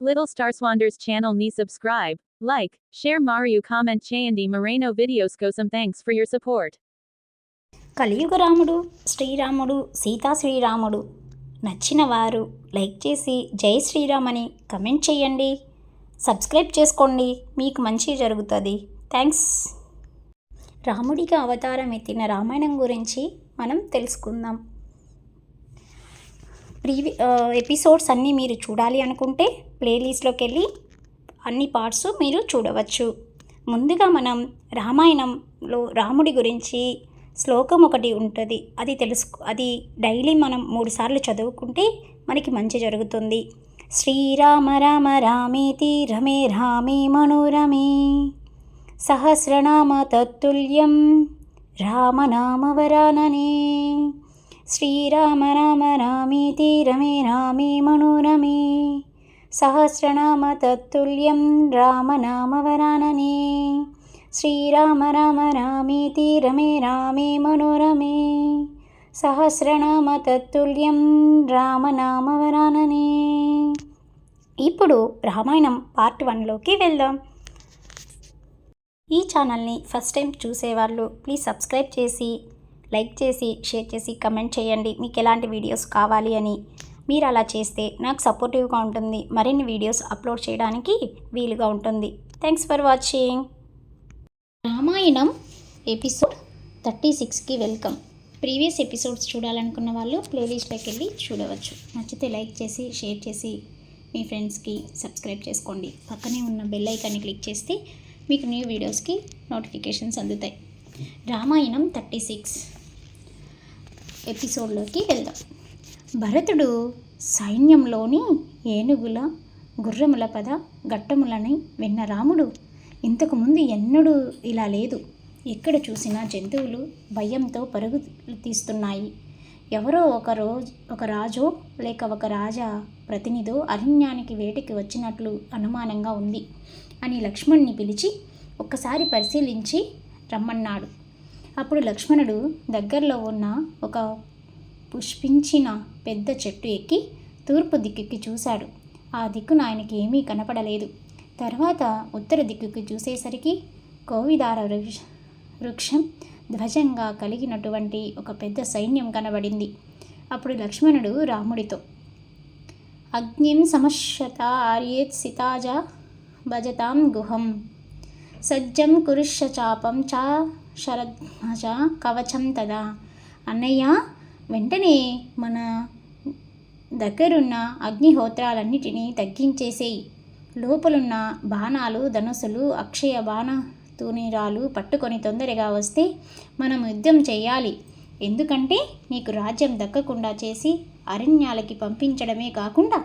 Little Star Swanders channel ni subscribe, like, share Mario comment చేయండి Moreno videos కోసం thanks for your support. కలియుగ రాముడు శ్రీరాముడు సీతా శ్రీరాముడు నచ్చిన వారు లైక్ చేసి జై శ్రీరామ్ అని కమెంట్ చేయండి. సబ్స్క్రైబ్ చేసుకోండి, మీకు మంచి జరుగుతుంది. థ్యాంక్స్. రాముడిగా అవతారం ఎత్తిన రామాయణం గురించి మనం తెలుసుకుందాం. ఎపిసోడ్స్ అన్నీ మీరు చూడాలి అనుకుంటే ప్లేలిస్ట్లోకి వెళ్ళి అన్ని పార్ట్స్ మీరు చూడవచ్చు. ముందుగా మనం రామాయణంలో రాముడి గురించి శ్లోకం ఒకటి ఉంటుంది, అది డైలీ మనం 3 సార్లు చదువుకుంటే మనకి మంచి జరుగుతుంది. శ్రీరామ రామ రామేతి రమే రామే మనోరమే సహస్రనామ తత్తుల్యం రామనామవరాననే. శ్రీరామ రామ రామేతి రమే రామే మనోరమే సహస్రనామ తత్తుల్యం రామనామవరాననే. శ్రీరామ రామ రామేతి రమే రామే మనోరమే సహస్రనామ తత్తుల్యం రామనామవరాననే. ఇప్పుడు రామాయణం పార్ట్ 1లోకి వెళ్దాం. ఈ ఛానల్ని ఫస్ట్ టైం చూసేవాళ్ళు ప్లీజ్ సబ్స్క్రైబ్ చేసి లైక్ చేసి షేర్ చేసి కమెంట్ చేయండి మీకు ఎలాంటి వీడియోస్ కావాలి అని. మీరు అలా చేస్తే నాకు సపోర్టివ్గా ఉంటుంది, మరిన్ని వీడియోస్ అప్లోడ్ చేయడానికి వీలుగా ఉంటుంది. Thanks for watching. Ramayanam episode 36కి వెల్కమ్. ప్రీవియస్ ఎపిసోడ్స్ చూడాలనుకున్న వాళ్ళు ప్లేలిస్ట్లోకి వెళ్ళి చూడవచ్చు. నచ్చితే లైక్ చేసి షేర్ చేసి మీ ఫ్రెండ్స్కి సబ్స్క్రైబ్ చేసుకోండి. పక్కనే ఉన్న బెల్ ఐకాన్ని క్లిక్ చేస్తే మీకు న్యూ వీడియోస్కి నోటిఫికేషన్స్ అందుతాయి. రామాయణం 36 ఎపిసోడ్లోకి వెళ్దాం. భరతుడు సైన్యంలోని ఏనుగుల గుర్రముల పద ఘట్టములని విన్న రాముడు ఇంతకుముందు ఎన్నడూ ఇలా లేదు. ఎక్కడ చూసినా జంతువులు భయంతో పరుగులు తీస్తున్నాయి. ఎవరో ఒక రాజో లేక ఒక రాజా ప్రతినిధో అరణ్యానికి వేటకి వచ్చినట్లు అనుమానంగా ఉంది అని లక్ష్మణ్ణి పిలిచి ఒక్కసారి పరిశీలించి రమ్మన్నాడు. అప్పుడు లక్ష్మణుడు దగ్గరలో ఉన్న ఒక పుష్పించిన పెద్ద చెట్టు ఎక్కి తూర్పు దిక్కుకి చూశాడు. ఆ దిక్కున ఆయనకి ఏమీ కనపడలేదు. తర్వాత ఉత్తర దిక్కుకి చూసేసరికి కోవిదార వృక్షం ధ్వజంగా కలిగినటువంటి ఒక పెద్ద సైన్యం కనబడింది. అప్పుడు లక్ష్మణుడు రాముడితో, అగ్నిం సమశ్యత ఆర్యేత్ సితాజ భజతాం గుహం సజ్జం కురుష్య చాపం చా శరధ్మజ కవచం తదా. అన్నయ్య, వెంటనే మన దగ్గరున్న అగ్నిహోత్రాలన్నిటినీ తగ్గించేసేయి. లోపలున్న బాణాలు ధనుసులు అక్షయ బాణ తూనీరాలు పట్టుకొని తొందరగా వస్తే మనం యుద్ధం చేయాలి. ఎందుకంటే నీకు రాజ్యం దక్కకుండా చేసి అరణ్యాలకి పంపించడమే కాకుండా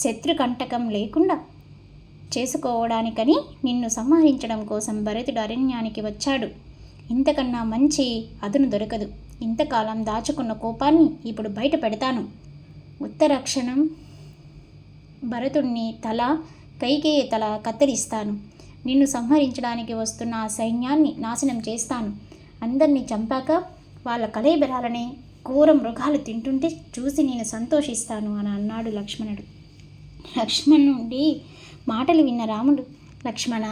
శత్రుకంటకం లేకుండా చేసుకోవడానికని నిన్ను సంహరించడం కోసం భరతుడు అరణ్యానికి వచ్చాడు. ఇంతకన్నా మంచి అదును దొరకదు. ఇంతకాలం దాచుకున్న కోపాన్ని ఇప్పుడు బయట పెడతాను. ఉత్తరక్షణం భరతుడిని తల, కైకేయి తల కత్తిరిస్తాను. నిన్ను సంహరించడానికి వస్తున్న ఆ సైన్యాన్ని నాశనం చేస్తాను. అందరినీ చంపాక వాళ్ళ కళేబరాలని క్రూర మృగాలు తింటుంటే చూసి నేను సంతోషిస్తాను అని అన్నాడు లక్ష్మణుడు. లక్ష్మణుడి మాటలు విన్న రాముడు, లక్ష్మణ,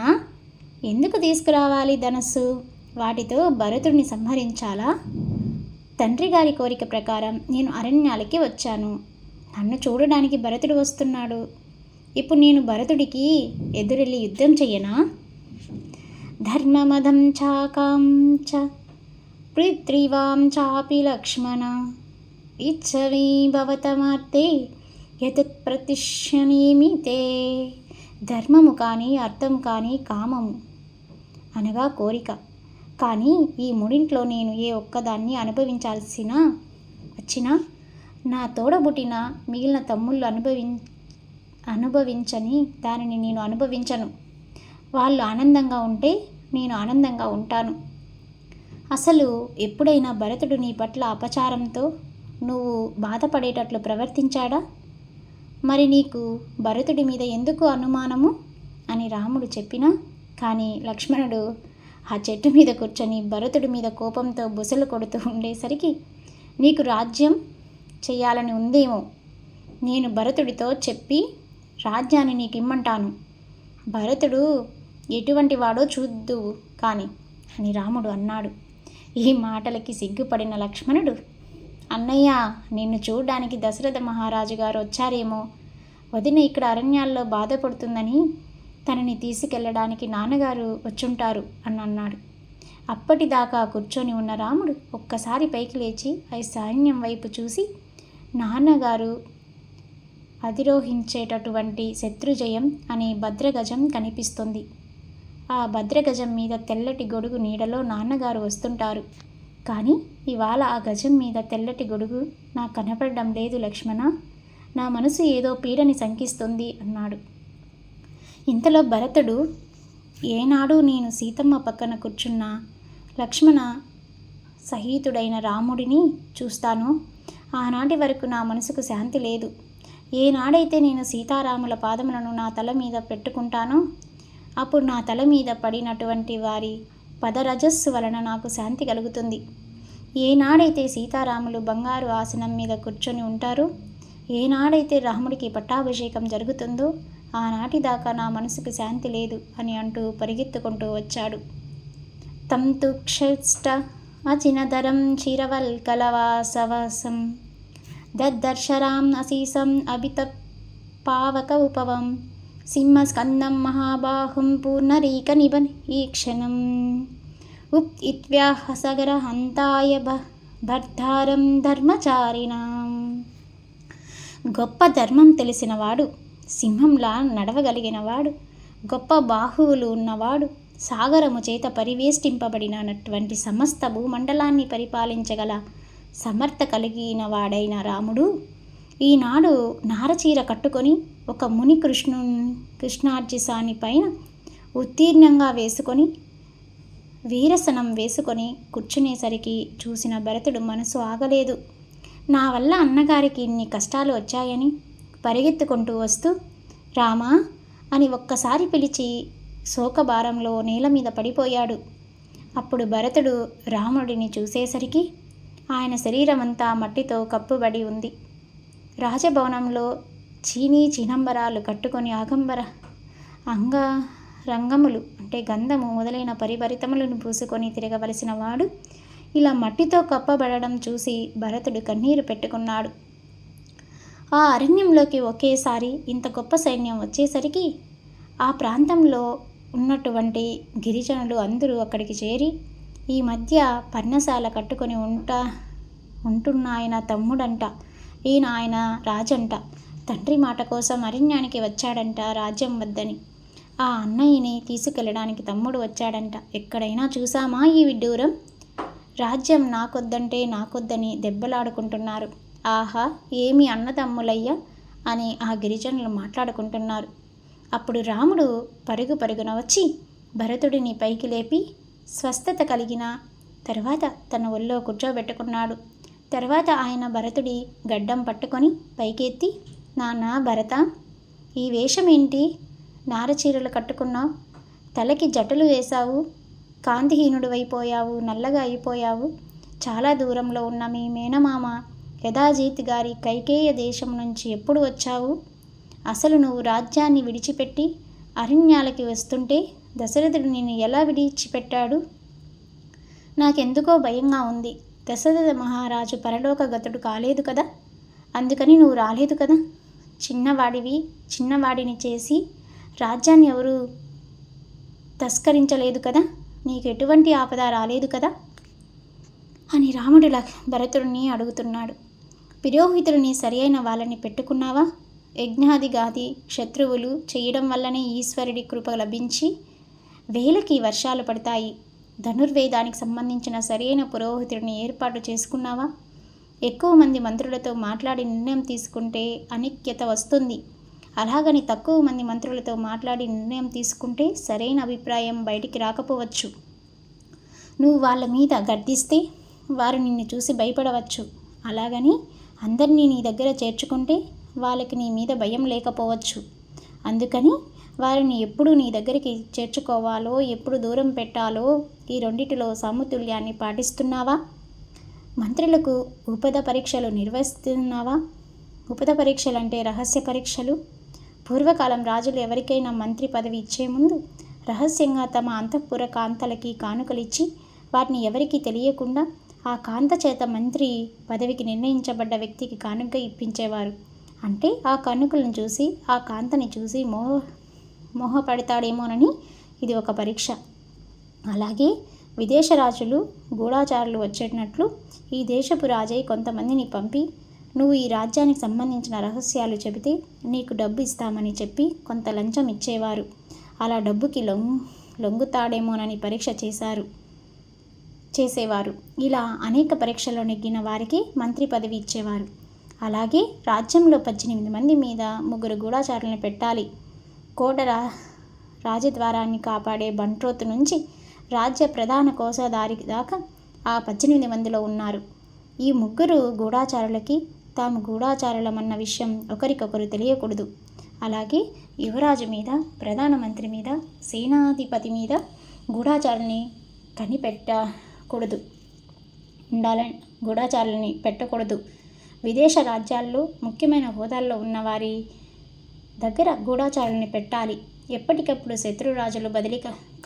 ఎందుకు తీసుకురావాలి ధనస్సు? వాటితో భరతుడిని సంహరించాలా? తండ్రి గారి కోరిక ప్రకారం నేను అరణ్యాలకి వచ్చాను. నన్ను చూడడానికి భరతుడు వస్తున్నాడు. ఇప్పుడు నేను భరతుడికి ఎదురెళ్ళి యుద్ధం చెయ్యనా? ధర్మమదం చాకాం చ పృథ్వీవాం చాపి లక్ష్మణ ఇచ్చవీ భవతమార్తే యతత్ ప్రతిష్యనేమి తే. ధర్మము కానీ అర్థం కానీ కామము అనగా కోరిక. కానీ ఈ మూడింట్లో నేను ఏ ఒక్కదాన్ని వచ్చినా నా తోడబుట్టిన మిగిలిన తమ్ముళ్ళు అనుభవించని దానిని నేను అనుభవించను. వాళ్ళు ఆనందంగా ఉంటే నేను ఆనందంగా ఉంటాను. అసలు ఎప్పుడైనా భరతుడు నీ పట్ల అపచారంతో నువ్వు బాధపడేటట్లు ప్రవర్తించాడా? మరి నీకు భరతుడి మీద ఎందుకు అనుమానము అని రాముడు చెప్పినా కానీ లక్ష్మణుడు ఆ చెట్టు మీద కూర్చొని భరతుడి మీద కోపంతో బుసలు కొడుతూ ఉండేసరికి నీకు రాజ్యం చేయాలని ఉందేమో, నేను భరతుడితో చెప్పి రాజ్యాన్ని నీకు ఇమ్మంటాను. భరతుడు ఎటువంటి వాడో చూద్దువు కాని అని రాముడు అన్నాడు. ఈ మాటలకి సిగ్గుపడిన లక్ష్మణుడు, అన్నయ్య, నిన్ను చూడ్డానికి దశరథ మహారాజు గారు వచ్చారేమో. వదిన ఇక్కడ అరణ్యాల్లో బాధపడుతుందని తనని తీసుకెళ్ళడానికి నాన్నగారు వచ్చుంటారు అని అన్నాడు. అప్పటిదాకా కూర్చొని ఉన్న రాముడు ఒక్కసారి పైకి లేచి ఆ సైన్యం వైపు చూసి, నాన్నగారు అధిరోహించేటటువంటి శత్రుజయం అనే భద్రగజం కనిపిస్తుంది. ఆ భద్రగజం మీద తెల్లటి గొడుగు నీడలో నాన్నగారు వస్తుంటారు. కానీ ఇవాళ ఆ గజం మీద తెల్లటి గొడుగు నాకు కనపడడం లేదు లక్ష్మణ. నా మనసు ఏదో పీడని శంకిస్తుంది అన్నాడు. ఇంతలో భరతుడు, ఏనాడు నేను సీతమ్మ పక్కన కూర్చున్న లక్ష్మణ సహితుడైన రాముడిని చూస్తానో ఆనాటి వరకు నా మనసుకు శాంతి లేదు. ఏనాడైతే నేను సీతారాముల పాదములను నా తల మీద పెట్టుకుంటానో అప్పుడు నా తల మీద పడినటువంటి వారి పదరజస్సు వలన నాకు శాంతి కలుగుతుంది. ఏనాడైతే సీతారాములు బంగారు ఆసనం మీద కూర్చొని ఉంటారో, ఏనాడైతే రాముడికి పట్టాభిషేకం జరుగుతుందో ఆనాటి దాకా నా మనసుకు శాంతి లేదు అని అంటూ పరిగెత్తుకుంటూ వచ్చాడు. తం తు క్షష్ట అచినధరం క్షీరవల్కలవాసవసం దద్దర్శరాం అశీసం అభిత పావక ఉపవం సింహస్కందం మహాబాహుం పూర్ణరీక నిబీక్షణం ఉప్ ఇత్వ్యాహసగర హంతాయ భర్ధారం ధర్మచారిణాం. గొప్ప ధర్మం తెలిసినవాడు, సింహంలా నడవగలిగినవాడు, గొప్ప బాహువులు ఉన్నవాడు, సాగరము చేత పరివేష్టింపబడినటువంటి సమస్త భూమండలాన్ని పరిపాలించగల సమర్థ కలిగిన వాడైన రాముడు ఈనాడు నారచీర కట్టుకొని ఒక ముని కృష్ణార్జిసాని పైన ఉత్తీర్ణంగా వేసుకొని వీరసనం వేసుకొని కూర్చునేసరికి చూసిన భరతుడు మనసు ఆగలేదు. నా వల్ల అన్నగారికి ఇన్ని కష్టాలు వచ్చాయని పరిగెత్తుకుంటూ వస్తూ రామా అని ఒక్కసారి పిలిచి శోకభారంలో నేల మీద పడిపోయాడు. అప్పుడు భరతుడు రాముడిని చూసేసరికి ఆయన శరీరమంతా మట్టితో కప్పుబడి ఉంది. రాజభవనంలో చీనీ చినంబరాలు కట్టుకొని ఆగంబర అంగరంగములు అంటే గంధము మొదలైన పరిభరితములను పూసుకొని తిరగవలసిన వాడు ఇలా మట్టితో కప్పబడడం చూసి భరతుడు కన్నీరు పెట్టుకున్నాడు. ఆ అరణ్యంలోకి ఒకేసారి ఇంత గొప్ప సైన్యం వచ్చేసరికి ఆ ప్రాంతంలో ఉన్నటువంటి గిరిజనులు అందరూ అక్కడికి చేరి, ఈ మధ్య పర్ణశాల కట్టుకొని ఉంటున్నాయన తమ్ముడంట, ఈయన ఆయన రాజంట, తండ్రి మాట కోసం అరణ్యానికి వచ్చాడంట రాజ్యం వద్దని. ఆ అన్నయ్యని తీసుకెళ్ళడానికి తమ్ముడు వచ్చాడంట. ఎక్కడైనా చూసామా ఈ విడ్డూరం? రాజ్యం నాకొద్దంటే నాకొద్దని దెబ్బలాడుకుంటున్నారు. ఆహా, ఏమి అన్నదమ్ములయ్యా అని ఆ గిరిజనులు మాట్లాడుకుంటున్నారు. అప్పుడు రాముడు పరుగున వచ్చి భరతుడిని పైకి లేపి స్వస్థత కలిగిన తర్వాత తన ఒళ్ళో కూర్చోబెట్టుకున్నాడు. తర్వాత ఆయన భరతుడి గడ్డం పట్టుకొని పైకెత్తి, నాన్న భరత, ఈ వేషం ఏంటి? నారచీరలు కట్టుకున్నావు, తలకి జటలు వేశావు, కాంతిహీనుడు అయిపోయావు, నల్లగా అయిపోయావు. చాలా దూరంలో ఉన్న మీ మేనమామ యదాజీత్ గారి కైకేయ దేశం నుంచి ఎప్పుడు వచ్చావు? అసలు నువ్వు రాజ్యాన్ని విడిచిపెట్టి అరణ్యాలకి వస్తుంటే దశరథుడు నిన్ను ఎలా విడిచిపెట్టాడు? నాకెందుకో భయంగా ఉంది. దశరథ మహారాజు పరలోకగతుడు కాలేదు కదా, అందుకని నువ్వు రాలేదు కదా. చిన్నవాడిని చేసి రాజ్యాన్ని ఎవరు తస్కరించలేదు కదా, నీకు ఎటువంటి ఆపద రాలేదు కదా అని రాముడు భరతుడిని అడుగుతున్నాడు. పురోహితుడిని సరి అయిన వాళ్ళని పెట్టుకున్నావా? యజ్ఞాదిగాది శత్రువులు చేయడం వల్లనే ఈశ్వరుడి కృప లభించి వేలకి వర్షాలు పడతాయి. ధనుర్వేదానికి సంబంధించిన సరైన పురోహితుడిని ఏర్పాటు చేసుకున్నావా? ఎక్కువ మంది మంత్రులతో మాట్లాడి నిర్ణయం తీసుకుంటే అనిక్యత వస్తుంది. అలాగని తక్కువ మంది మంత్రులతో మాట్లాడి నిర్ణయం తీసుకుంటే సరైన అభిప్రాయం బయటికి రాకపోవచ్చు. నువ్వు వాళ్ళ మీద గర్దిస్తే వారు నిన్ను చూసి భయపడవచ్చు. అలాగని అందరినీ నీ దగ్గర చేర్చుకుంటే వాళ్ళకి నీ మీద భయం లేకపోవచ్చు. అందుకని వారిని ఎప్పుడు నీ దగ్గరికి చేర్చుకోవాలో ఎప్పుడు దూరం పెట్టాలో ఈ రెండిటిలో సమతుల్యాన్ని పాటిస్తున్నావా? మంత్రులకు ఉపద పరీక్షలు నిర్వహిస్తున్నావా? ఉపద పరీక్షలు అంటే రహస్య పరీక్షలు. పూర్వకాలం రాజులు ఎవరికైనా మంత్రి పదవి ఇచ్చే ముందు రహస్యంగా తమ అంతఃపుర కాంతలకి కానుకలిచ్చి వాటిని ఎవరికీ తెలియకుండా ఆ కాంత చేత మంత్రి పదవికి నిర్ణయించబడ్డ వ్యక్తికి కానుక ఇప్పించేవారు. అంటే ఆ కానుకలను చూసి ఆ కాంతని చూసి మోహపడతాడేమోనని ఇది ఒక పరీక్ష. అలాగే విదేశ రాజులు గూఢాచారులు వచ్చేటట్లు ఈ దేశపు రాజై కొంతమందిని పంపి నువ్వు ఈ రాజ్యానికి సంబంధించిన రహస్యాలు చెబితే నీకు డబ్బు ఇస్తామని చెప్పి కొంత లంచం ఇచ్చేవారు. అలా డబ్బుకి లొంగుతాడేమోనని పరీక్ష చేసేవారు. ఇలా అనేక పరీక్షల్లో నెగ్గిన వారికి మంత్రి పదవి ఇచ్చేవారు. అలాగే రాజ్యంలో 18 మంది మీద 3 గూఢాచారులను పెట్టాలి. కోట రాజద్వారాన్ని కాపాడే బంట్రోతు నుంచి రాజ్య ప్రధాన కోశాధారి దాకా ఆ 18 మందిలో ఉన్నారు. ఈ 3 గూఢాచారులకి తాము గూఢాచారులమన్న విషయం ఒకరికొకరు తెలియకూడదు. అలాగే యువరాజు మీద, ప్రధానమంత్రి మీద, సేనాధిపతి మీద గూఢాచారుల్ని గూఢాచారులని పెట్టకూడదు. విదేశ రాజ్యాల్లో ముఖ్యమైన హోదాల్లో ఉన్న వారి దగ్గర గూఢాచారుల్ని పెట్టాలి. ఎప్పటికప్పుడు శత్రురాజులు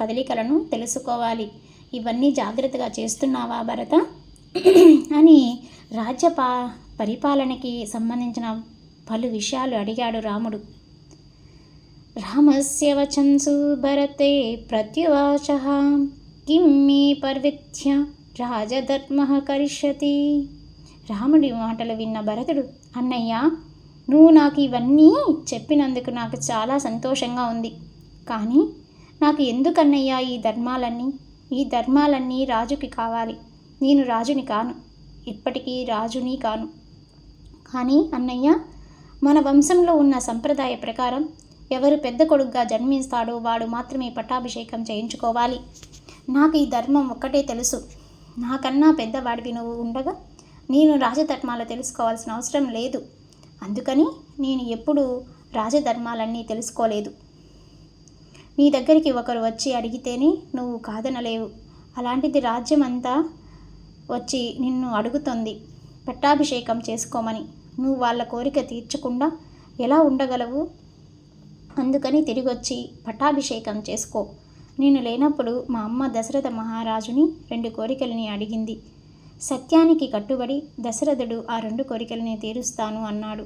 కదలికలను తెలుసుకోవాలి. ఇవన్నీ జాగ్రత్తగా చేస్తున్నావా భరత అని రాజ్య పరిపాలనకి సంబంధించిన పలు విషయాలు అడిగాడు రాముడు. రామస్య వచన్సు భరతే ప్రత్యువాచః కిం మే పర్విత్య రాజధర్మః కరిష్యతి. రాముడి మాటలు విన్న భరతుడు, అన్నయ్య నువ్వు నాకు ఇవన్నీ చెప్పినందుకు నాకు చాలా సంతోషంగా ఉంది. కానీ నాకు ఎందుకన్నయ్యా ఈ ధర్మాలన్నీ రాజుకి కావాలి. నేను రాజుని కాను, ఇప్పటికీ రాజుని కాను. కానీ అన్నయ్య, మన వంశంలో ఉన్న సంప్రదాయ ప్రకారం ఎవరు పెద్ద కొడుకుగా జన్మిస్తాడో వాడు మాత్రమే పట్టాభిషేకం చేయించుకోవాలి. నాకు ఈ ధర్మం ఒక్కటే తెలుసు. నాకన్నా పెద్దవాడివి నువ్వు ఉండగా నేను రాజధర్మాలు తెలుసుకోవాల్సిన అవసరం లేదు. అందుకని నేను ఎప్పుడూ రాజధర్మాలన్నీ తెలుసుకోలేదు. నీ దగ్గరికి ఒకరు వచ్చి అడిగితేనే నువ్వు కాదనలేవు. అలాంటిది రాజ్యం అంతా వచ్చి నిన్ను అడుగుతుంది పట్టాభిషేకం చేసుకోమని. నువ్వు వాళ్ళ కోరిక తీర్చకుండా ఎలా ఉండగలవు? అందుకని తిరిగొచ్చి పట్టాభిషేకం చేసుకో. నేను లేనప్పుడు మా అమ్మ దశరథ మహారాజుని 2 కోరికలని అడిగింది. సత్యానికి కట్టుబడి దశరథుడు ఆ 2 కోరికలని తీరుస్తాను అన్నాడు.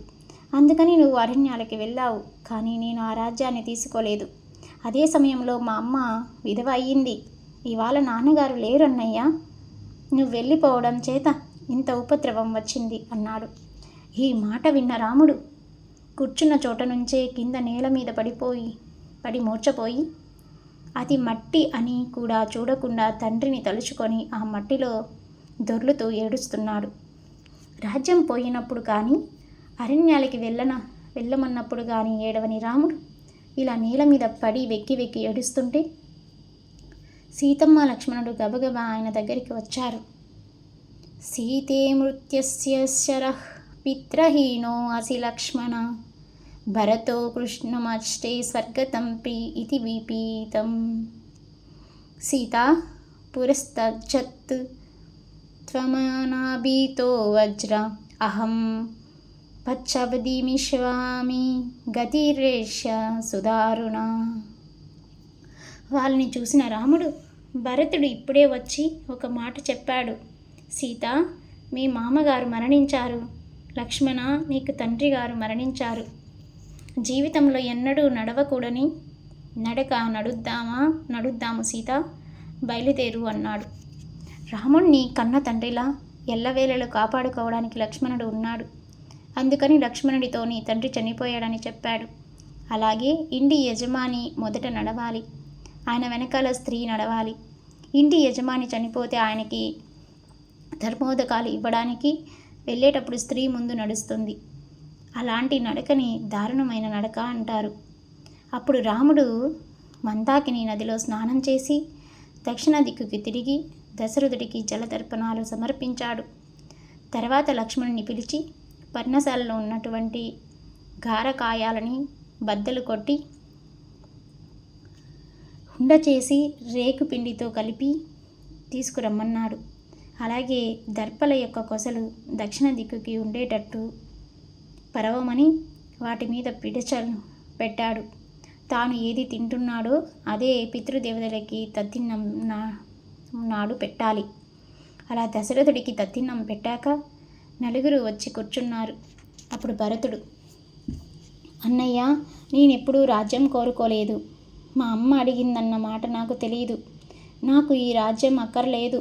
అందుకని నువ్వు అరణ్యాలకి వెళ్ళావు. కానీ నేను ఆ రాజ్యాన్ని తీసుకోలేదు. అదే సమయంలో మా అమ్మ విధవ అయ్యింది. ఇవాళ నాన్నగారు లేరన్నయ్య. నువ్వు వెళ్ళిపోవడం చేత ఇంత ఉపద్రవం వచ్చింది అన్నాడు. ఈ మాట విన్న రాముడు కూర్చున్న చోట నుంచే కింద నేల మీద పడి మూర్ఛపోయి అది మట్టి అని కూడా చూడకుండా తండ్రిని తలుచుకొని ఆ మట్టిలో దొర్లుతూ ఏడుస్తున్నాడు. రాజ్యం పోయినప్పుడు కానీ అరణ్యాలకి వెళ్ళమన్నప్పుడు కానీ ఏడవని రాముడు ఇలా నేల మీద పడి వెక్కి ఏడుస్తుంటే సీతమ్మ లక్ష్మణుడు గబగబా ఆయన దగ్గరికి వచ్చారు. సీతే మృత్యస్య శరః పిత్రహీనో అసి లక్ష్మణ భరతో కృష్ణమష్టే స్వర్గతంపి ఇతి విపీతం. సీతా పురస్తజ్జత్ త్వమనాభీతో వజ్ర అహం పచ్చబదిమిష్వామి గతిరేష్య సుదారుణ. వాళ్ళని చూసిన రాముడు, భరతుడు ఇప్పుడే వచ్చి ఒక మాట చెప్పాడు. సీత, మీ మామగారు మరణించారు. లక్ష్మణ, నీకు తండ్రి గారు మరణించారు. జీవితంలో ఎన్నడూ నడవకూడని నడక నడుద్దాము సీత, బయలుదేరు అన్నాడు. రాముణ్ణి కన్న తండ్రిలా ఎల్లవేళలు కాపాడుకోవడానికి లక్ష్మణుడు ఉన్నాడు. అందుకని లక్ష్మణుడితో నీ తండ్రి చనిపోయాడని చెప్పాడు. అలాగే ఇంటి యజమాని మొదట నడవాలి, ఆయన వెనకాల స్త్రీ నడవాలి. ఇంటి యజమాని చనిపోతే ఆయనకి ధర్మోదకాలు ఇవ్వడానికి వెళ్ళేటప్పుడు స్త్రీ ముందు నడుస్తుంది. అలాంటి నడకని దారుణమైన నడక అంటారు. అప్పుడు రాముడు మందాకిని నదిలో స్నానం చేసి దక్షిణ దిక్కుకి తిరిగి దశరథుడికి జలతర్పణాలు సమర్పించాడు. తర్వాత లక్ష్మణుని పిలిచి పర్ణశాలలో ఉన్నటువంటి గారకాయాలని బద్దలు కొట్టి ఉండ చేసి రేకు పిండితో కలిపి తీసుకురమ్మన్నాడు. అలాగే దర్పల యొక్క కొసలు దక్షిణ దిక్కుకి ఉండేటట్టు పరవమని వాటి మీద పెట్టాడు. తాను ఏది తింటున్నాడో అదే పితృదేవతలకి తద్దిన్నం నాడు పెట్టాలి. అలా దశరథుడికి తద్దిన్నం పెట్టాక నలుగురు వచ్చి కూర్చున్నారు. అప్పుడు భరతుడు, అన్నయ్య, నేనెప్పుడూ రాజ్యం కోరుకోలేదు. మా అమ్మ అడిగిందన్న మాట నాకు తెలియదు. నాకు ఈ రాజ్యం అక్కర్లేదు.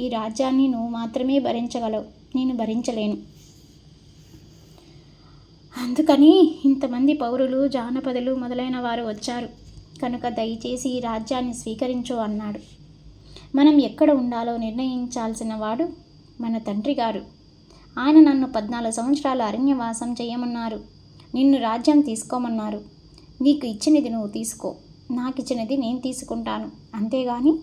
ఈ రాజ్యాన్ని నువ్వు మాత్రమే భరించగలవు, నేను భరించలేను. అందుకని ఇంతమంది పౌరులు, జానపదులు మొదలైన వారు వచ్చారు కనుక దయచేసి ఈ రాజ్యాన్ని స్వీకరించు అన్నాడు. మనం ఎక్కడ ఉండాలో నిర్ణయించాల్సిన వాడు మన తండ్రి గారు. ఆయన నన్ను 14 సంవత్సరాల అరణ్యవాసం చేయమన్నారు. నిన్ను రాజ్యం తీసుకోమన్నారు. నీకు ఇచ్చినది నువ్వు తీసుకో, నాకు ఇచ్చినది నేను తీసుకుంటాను. అంతేగాని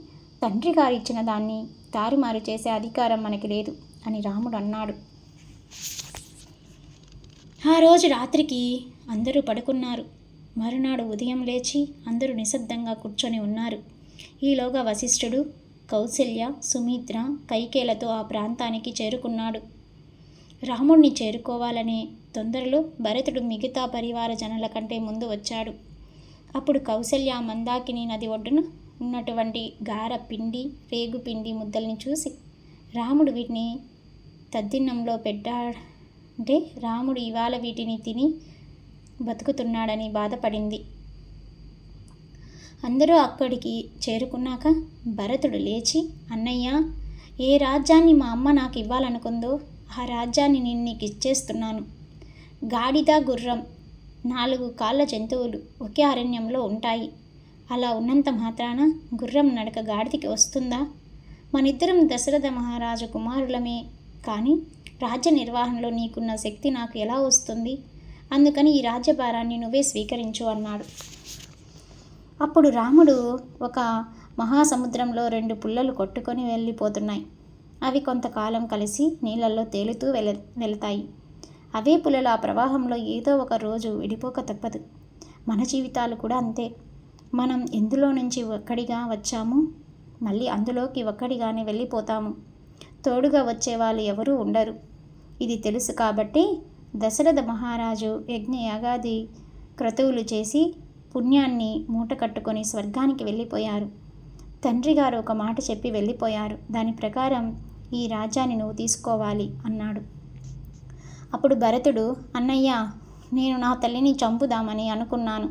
తండ్రి గారు ఇచ్చిన దాన్ని తారుమారు చేసే అధికారం మనకి లేదు అని రాముడు అన్నాడు. ఆ రోజు రాత్రికి అందరూ పడుకున్నారు. మరునాడు ఉదయం లేచి అందరూ నిశ్శబ్దంగా కూర్చొని ఉన్నారు. ఈలోగా వశిష్ఠుడు, కౌసల్య, సుమిత్ర, కైకేలతో ఆ ప్రాంతానికి చేరుకున్నాడు. రాముణ్ణి చేరుకోవాలనే తొందరలో భరతుడు మిగతా పరివార జనుల కంటే ముందు వచ్చాడు. అప్పుడు కౌసల్య మందాకిని నది ఒడ్డున ఉన్నటువంటి గార పిండి, రేగు పిండి ముద్దల్ని చూసి రాముడు వీటిని తద్దిన్నంలో పెట్టాడంటే రాముడు ఇవాళ వీటిని తిని బతుకుతున్నాడని బాధపడింది. అందరూ అక్కడికి చేరుకున్నాక భరతుడు లేచి, అన్నయ్య, ఏ రాజ్యాన్ని మా అమ్మ నాకు ఇవ్వాలనుకుందో ఆ రాజ్యాన్ని నేను నీకు ఇచ్చేస్తున్నాను. గాడిద, గుర్రం 4 కాళ్ళ జంతువులు ఒకే అరణ్యంలో ఉంటాయి. అలా ఉన్నంత మాత్రాన గుర్రం నడక గాడిదకి వస్తుందా? మనిద్దరం దశరథ మహారాజు కుమారులమే, కానీ రాజ్య నిర్వహణలో నీకున్న శక్తి నాకు ఎలా వస్తుంది? అందుకని ఈ రాజ్యభారాన్ని నువ్వే స్వీకరించు అన్నాడు. అప్పుడు రాముడు, ఒక మహాసముద్రంలో 2 పుల్లలు కొట్టుకొని వెళ్ళిపోతున్నాయి. అవి కొంతకాలం కలిసి నీళ్ళల్లో తేలుతూ వెళతాయి. అవే పుల్లలు ఆ ప్రవాహంలో ఏదో ఒక రోజు విడిపోక తప్పదు. మన జీవితాలు కూడా అంతే. మనం ఎందులో నుంచి ఒక్కడిగా వచ్చామో మళ్ళీ అందులోకి ఒక్కడిగానే వెళ్ళిపోతాము. తోడుగా వచ్చేవాళ్ళు ఎవరూ ఉండరు. ఇది తెలుసు కాబట్టి దశరథ మహారాజు యజ్ఞయాగాది క్రతువులు చేసి పుణ్యాన్ని మూట కట్టుకొని స్వర్గానికి వెళ్ళిపోయారు. తండ్రి గారు ఒక మాట చెప్పి వెళ్ళిపోయారు. దాని ప్రకారం ఈ రాజ్యాన్ని నువ్వు తీసుకోవాలి అన్నాడు. అప్పుడు భరతుడు, అన్నయ్య, నేను నా తల్లిని చంపుదామని అనుకున్నాను.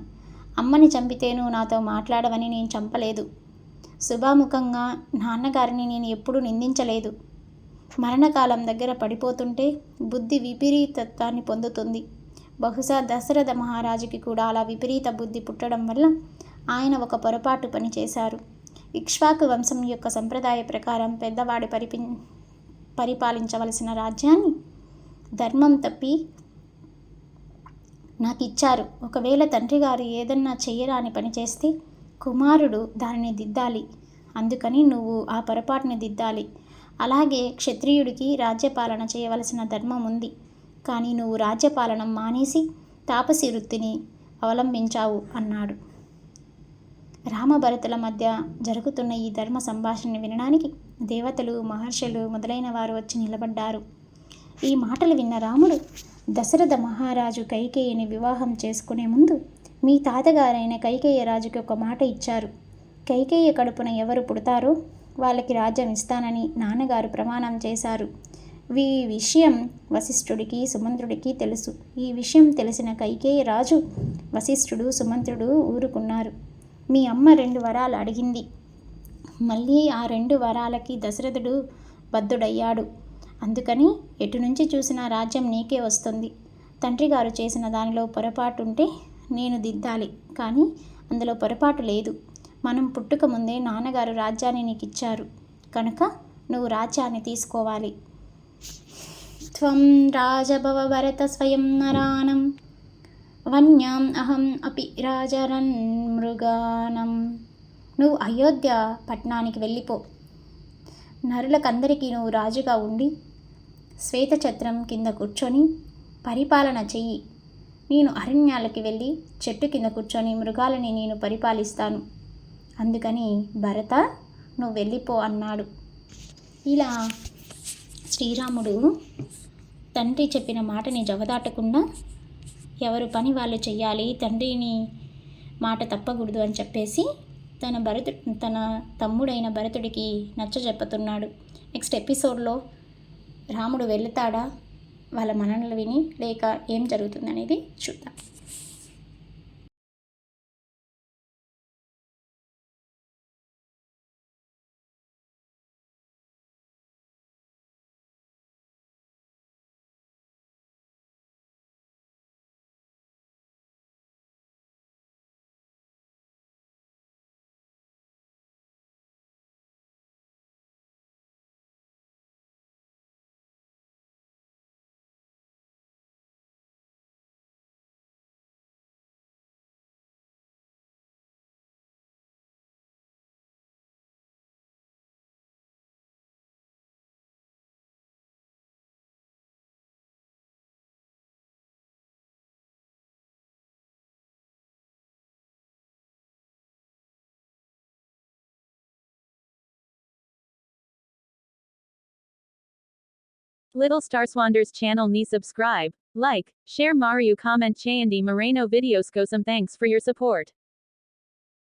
అమ్మని చంపితే నువ్వు నాతో మాట్లాడవని నేను చంపలేదు. శుభాముఖంగా నాన్నగారిని నేను ఎప్పుడూ నిందించలేదు. మరణకాలం దగ్గర పడిపోతుంటే బుద్ధి విపరీతత్వాన్ని పొందుతుంది. బహుశా దశరథ మహారాజుకి కూడా అలా విపరీత బుద్ధి పుట్టడం వల్ల ఆయన ఒక పొరపాటు పని చేశారు. ఇక్ష్వాకు వంశం యొక్క సంప్రదాయ ప్రకారం పెద్దవాడి పరిపాలించవలసిన రాజ్యాన్ని ధర్మం తప్పి నాకు ఇచ్చారు. ఒకవేళ తండ్రి గారు ఏదన్నా చెయ్యరాని పని చేస్తే కుమారుడు దానిని దిద్దాలి. అందుకని నువ్వు ఆ పొరపాటుని దిద్దాలి. అలాగే క్షత్రియుడికి రాజ్యపాలన చేయవలసిన ధర్మం ఉంది. కానీ నువ్వు రాజ్యపాలన మానేసి తాపసి వృత్తిని అవలంబించావు అన్నాడు. రామభరతుల మధ్య జరుగుతున్న ఈ ధర్మ సంభాషణని వినడానికి దేవతలు, మహర్షులు మొదలైన వారు వచ్చి నిలబడ్డారు. ఈ మాటలు విన్న రాముడు, దశరథ మహారాజు కైకేయిని వివాహం చేసుకునే ముందు మీ తాతగారైన కైకేయ రాజుకి ఒక మాట ఇచ్చారు. కైకేయ కడుపున ఎవరు పుడతారో వాళ్ళకి రాజ్యం ఇస్తానని నాన్నగారు ప్రమాణం చేశారు. ఈ విషయం వశిష్ఠుడికి, సుమంత్రుడికి తెలుసు. ఈ విషయం తెలిసిన కైకేయ రాజు, వశిష్ఠుడు, సుమంత్రుడు ఊరుకున్నారు. మీ అమ్మ 2 వరాలు అడిగింది. మళ్ళీ ఆ 2 వరాలకి దశరథుడు బద్ధుడయ్యాడు. అందుకని ఎటు నుంచి చూసినా రాజ్యం నీకే వస్తుంది. తండ్రి గారు చేసిన దానిలో పొరపాటుంటే నేను దిద్దాలి, కానీ అందులో పొరపాటు లేదు. మనం పుట్టుక ముందే నాన్నగారు రాజ్యాన్ని నీకు ఇచ్చారు కనుక నువ్వు రాజ్యాన్ని తీసుకోవాలి. త్వం రాజభవ భరత స్వయం నరానం వన్యాం అహం అపి రాజరన్ మృగానం. నువ్వు అయోధ్య పట్టణానికి వెళ్ళిపో. నరులకందరికీ నువ్వు రాజుగా ఉండి శ్వేతఛత్రం కింద కూర్చొని పరిపాలన చెయ్యి. నేను అరణ్యాలకి వెళ్ళి చెట్టు కింద కూర్చొని మృగాలని నేను పరిపాలిస్తాను. అందుకని భరత, నువ్వు వెళ్ళిపో అన్నాడు. ఇలా శ్రీరాముడు తండ్రి చెప్పిన మాటని జవదాటకుండా ఎవరు పని వాళ్ళు చెయ్యాలి, తండ్రిని మాట తప్పకూడదు అని చెప్పేసి తన తమ్ముడైన భరతుడికి నచ్చజెప్పుతున్నాడు. నెక్స్ట్ ఎపిసోడ్లో రాముడు వెళుతాడా వాళ్ళ మననలు విని, లేక ఏం జరుగుతుందనేది చూద్దాం. Little Stars Wonders channel ni subscribe, like, share Mario comment Chayandi Moreno videos. Go some thanks for your support.